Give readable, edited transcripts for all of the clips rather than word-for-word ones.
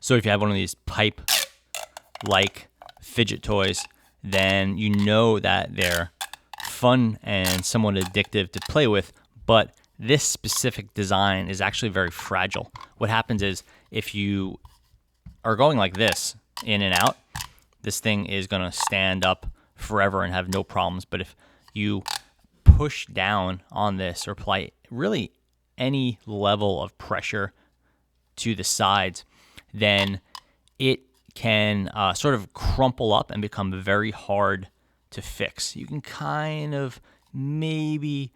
So if you have one of these pipe-like fidget toys, then you know that they're fun and somewhat addictive to play with, but this specific design is actually very fragile. What happens is if you are going like this, in and out, this thing is going to stand up forever and have no problems. But if you push down on this or apply really any level of pressure to the sides, then it can sort of crumple up and become very hard to fix. You can kind of maybe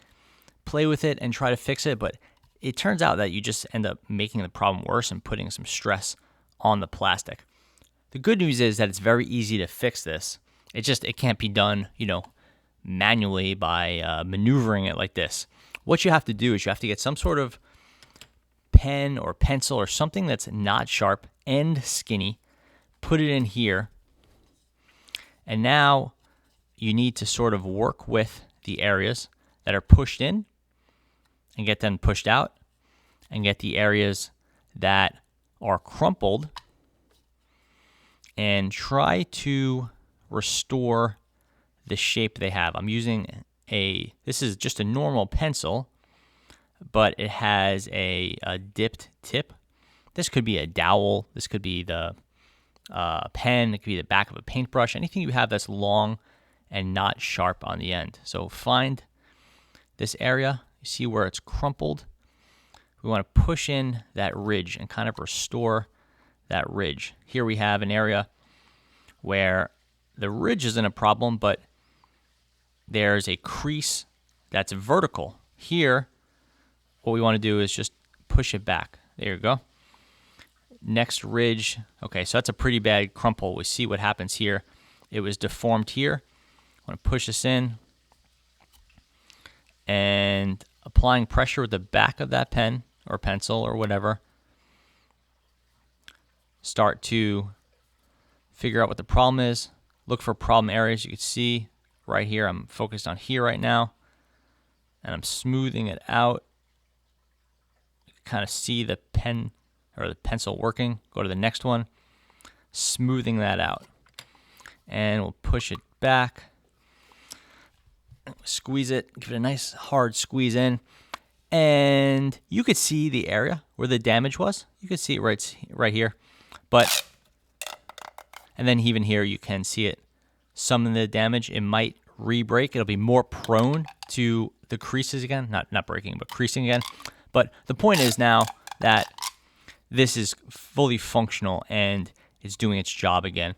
play with it and try to fix it, but it turns out that you just end up making the problem worse and putting some stress on the plastic. The good news is that it's very easy to fix this. It can't be done, manually by maneuvering it like this. What you have to do is you have to get some sort of pen or pencil or something that's not sharp and skinny, put it in here, and now you need to sort of work with the areas that are pushed in and get them pushed out, and get the areas that are crumpled and try to restore the shape they have. I'm using this is just a normal pencil, but it has a dipped tip. This could be a dowel. This could be the pen. It could be the back of a paintbrush. Anything you have that's long and not sharp on the end. So find this area. You see where it's crumpled. We want to push in that ridge and kind of restore that ridge. Here we have an area where the ridge isn't a problem, but there's a crease that's vertical. Here, what we want to do is just push it back. There you go. Next ridge. Okay, so that's a pretty bad crumple. We see what happens here. It was deformed here. I want to push this in and applying pressure with the back of that pen or pencil or whatever. Start to figure out what the problem is. Look for problem areas. You can see right here, I'm focused on here right now, and I'm smoothing it out. You can kind of see the pen or the pencil working. Go to the next one, smoothing that out. And we'll push it back. Squeeze it, give it a nice hard squeeze in. And you could see the area where the damage was. You could see it right here. And then even here you can see it. Some of the damage, it might re-break. It'll be more prone to the creases again. Not breaking, but creasing again. But the point is now that this is fully functional and it's doing its job again.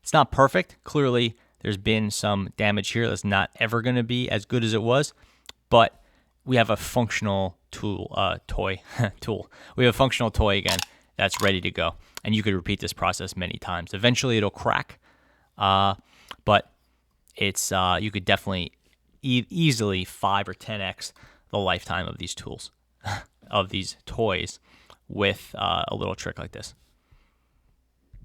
It's not perfect. Clearly, there's been some damage here that's not ever going to be as good as it was, but we have a functional toy. We have a functional toy again that's ready to go, and you could repeat this process many times. Eventually, it'll crack, but it's you could definitely easily 5 or 10x the lifetime of these tools, of these toys, with a little trick like this.